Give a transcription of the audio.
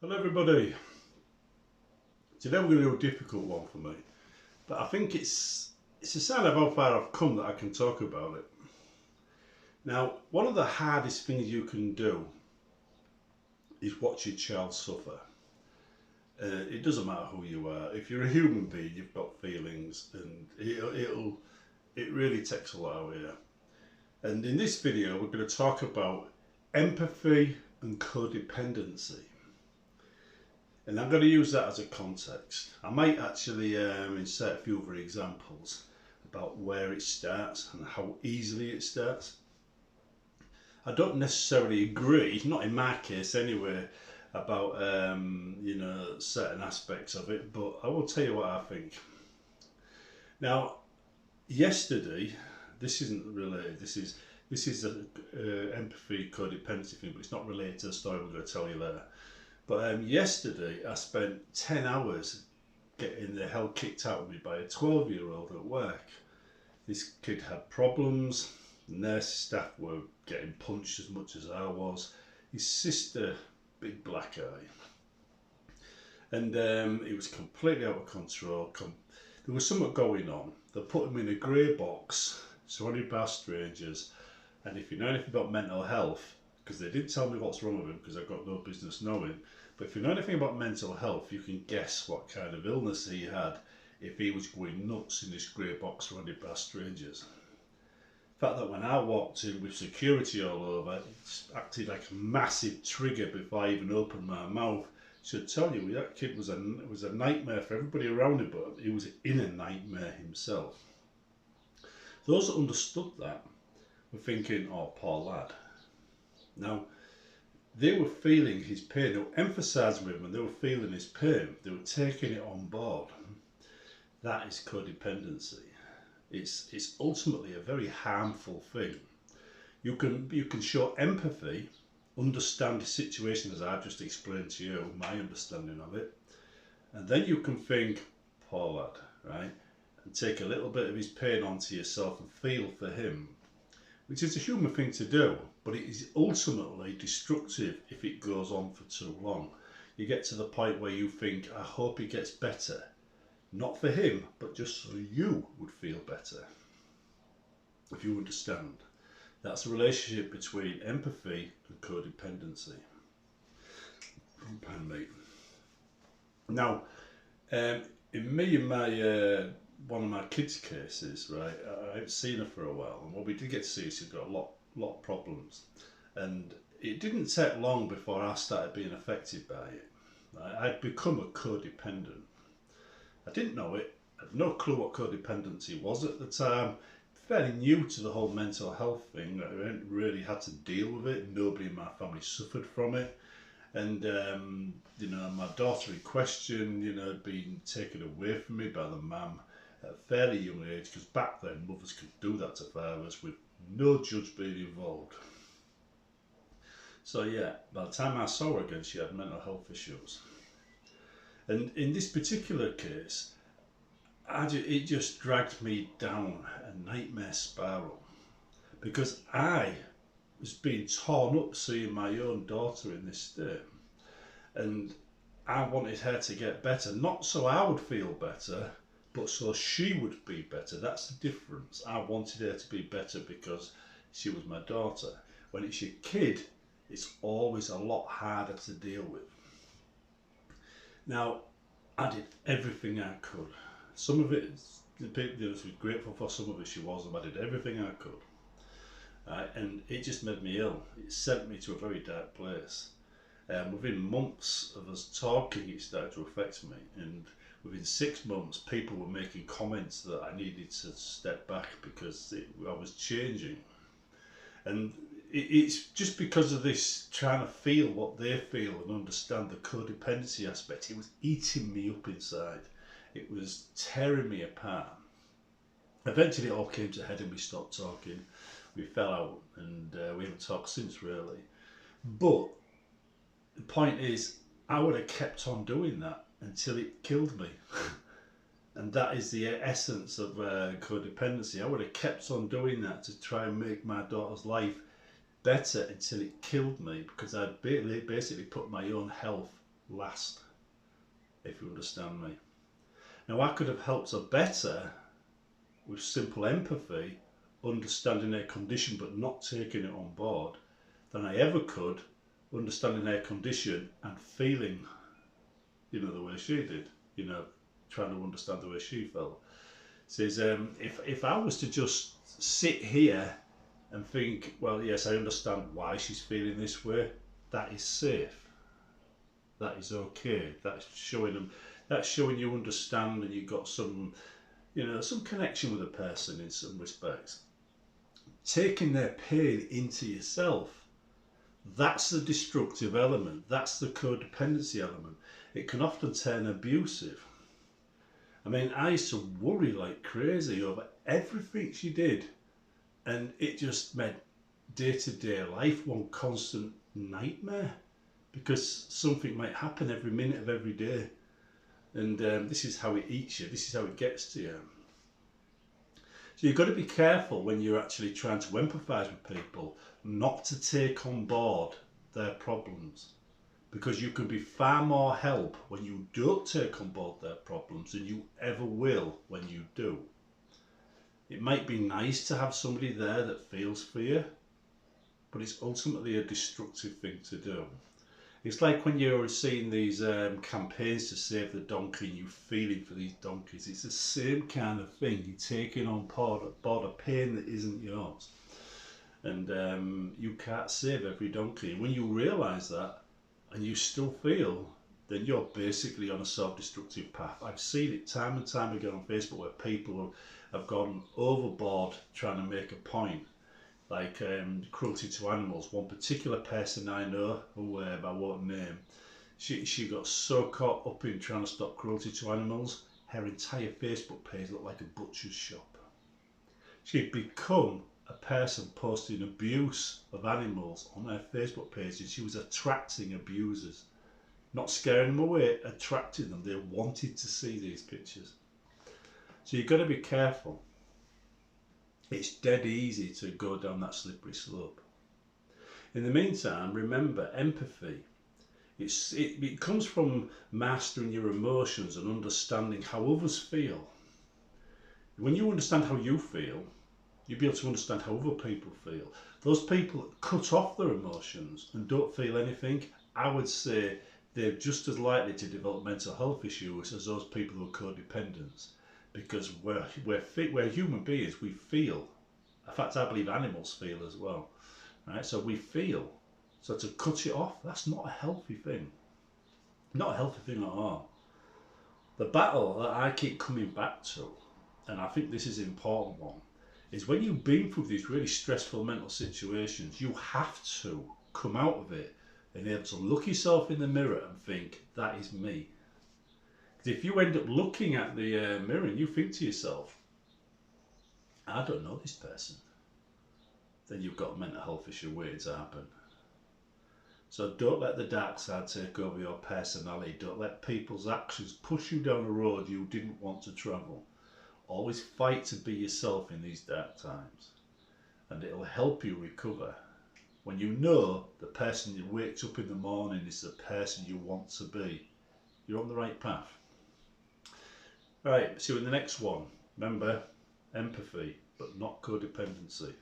Hello everybody. Today we're going to do a difficult one for me, but I think it's a sign of how far I've come that I can talk about it. Now, one of the hardest things you can do is watch your child suffer. It doesn't matter who you are. If you're a human being, you've got feelings, and it really takes a lot out of you. And in this video, we're going to talk about empathy and codependency. And I'm going to use that as a context. I might actually insert a few other examples about where it starts and how easily it starts. I don't necessarily agree, not in my case anyway, about certain aspects of it, but I will tell you what I think. Now, yesterday, this isn't related. This is an empathy codependency thing, but it's not related to the story we're going to tell you later. But yesterday I spent 10 hours getting the hell kicked out of me by a 12-year-old at work. This kid had problems, the nurse staff were getting punched as much as I was. His sister, big black eye. And it was completely out of control. There was something going on. They put him in a grey box, surrounded by strangers. And if you know anything about mental health, because they didn't tell me what's wrong with him because I've got no business knowing. But if you know anything about mental health, you can guess what kind of illness he had if he was going nuts in this grey box surrounded by strangers. The fact that when I walked in with security all over, it acted like a massive trigger before I even opened my mouth. Should tell you, that kid was a nightmare for everybody around him, but he was in a nightmare himself. Those that understood that were thinking, oh, poor lad. Now, they were feeling his pain, they were emphasising with him and they were feeling his pain, they were taking it on board. That is codependency. It's ultimately a very harmful thing. You can show empathy, understand the situation as I've just explained to you, my understanding of it, and then you can think, poor lad, right? And take a little bit of his pain onto yourself and feel for him, which is a human thing to do, but it is ultimately destructive if it goes on for too long. You get to the point where you think, I hope he gets better. Not for him, but just so you would feel better. If you understand. That's a relationship between empathy and codependency. Pardon me. Now, in me and my one of my kids' cases, right, I haven't seen her for a while, and what we did get to see is she's got a lot of problems, and it didn't take long before I started being affected by it. I'd become a codependent. I didn't know it. I had no clue what codependency was at the time. Fairly new to the whole mental health thing. I hadn't really had to deal with it. Nobody in my family suffered from it. And my daughter in question, had been taken away from me by the mum at a fairly young age, because back then mothers could do that to fathers with no judge being involved. So yeah, by the time I saw her again, she had mental health issues. And in this particular case, it just dragged me down a nightmare spiral, because I was being torn up seeing my own daughter in this state, and I wanted her to get better, not so I would feel better, but so she would be better. That's the difference. I wanted her to be better because she was my daughter. When it's your kid, it's always a lot harder to deal with. Now, I did everything I could. Some of it, she was grateful for, some of it she wasn't. I did everything I could. And it just made me ill. It sent me to a very dark place. Within months of us talking, it started to affect me. And within 6 months, people were making comments that I needed to step back because I was changing. And it's just because of this trying to feel what they feel and understand the codependency aspect. It was eating me up inside. It was tearing me apart. Eventually it all came to a head and we stopped talking. We fell out, and we haven't talked since, really. But the point is, I would have kept on doing that until it killed me. And that is the essence of codependency. I would have kept on doing that to try and make my daughter's life better until it killed me, because I'd basically put my own health last, if you understand me. Now, I could have helped her better with simple empathy, understanding their condition but not taking it on board, than I ever could understanding their condition and feeling, the way she did, trying to understand the way she felt. Says, if I was to just sit here and think, well, yes, I understand why she's feeling this way, that is safe. That is okay. That's showing them. That's showing you understand and you've got some, some connection with a person in some respects. Taking their pain into yourself, that's the destructive element. That's the codependency element. It can often turn abusive. I mean, I used to worry like crazy over everything she did, and it just made day-to-day life one constant nightmare, because something might happen every minute of every day, and this is how it eats you, this is how it gets to you. So you've got to be careful when you're actually trying to empathise with people not to take on board their problems, because you can be far more help when you don't take on board their problems than you ever will when you do. It might be nice to have somebody there that feels for you, but it's ultimately a destructive thing to do. It's like when you're seeing these campaigns to save the donkey and you're feeling for these donkeys. It's the same kind of thing. You're taking on board a pain that isn't yours. And you can't save every donkey. And when you realise that and you still feel, then you're basically on a self-destructive path. I've seen it time and time again on Facebook where people have gone overboard trying to make a point. Like cruelty to animals. One particular person I know, who I won't name, she got so caught up in trying to stop cruelty to animals, her entire Facebook page looked like a butcher's shop. She'd become a person posting abuse of animals on her Facebook page, and she was attracting abusers. Not scaring them away, attracting them. They wanted to see these pictures. So you've got to be careful. It's dead easy to go down that slippery slope. In the meantime, remember, empathy. It comes from mastering your emotions and understanding how others feel. When you understand how you feel, you'll be able to understand how other people feel. Those people that cut off their emotions and don't feel anything, I would say they're just as likely to develop mental health issues as those people who are codependents. Because we're human beings, we feel. In fact, I believe animals feel as well. Right? So we feel. So to cut it off, that's not a healthy thing. Not a healthy thing at all. The battle that I keep coming back to, and I think this is an important one, is when you've been through these really stressful mental situations, you have to come out of it and be able to look yourself in the mirror and think, that is me. If you end up looking at the mirror and you think to yourself, I don't know this person, then you've got a mental health issue waiting to happen. So don't let the dark side take over your personality. Don't let people's actions push you down a road you didn't want to travel. Always fight to be yourself in these dark times, and it'll help you recover. When you know the person that wakes up in the morning is the person you want to be, you're on the right path. Right, see you in the next one. Remember, empathy, but not codependency.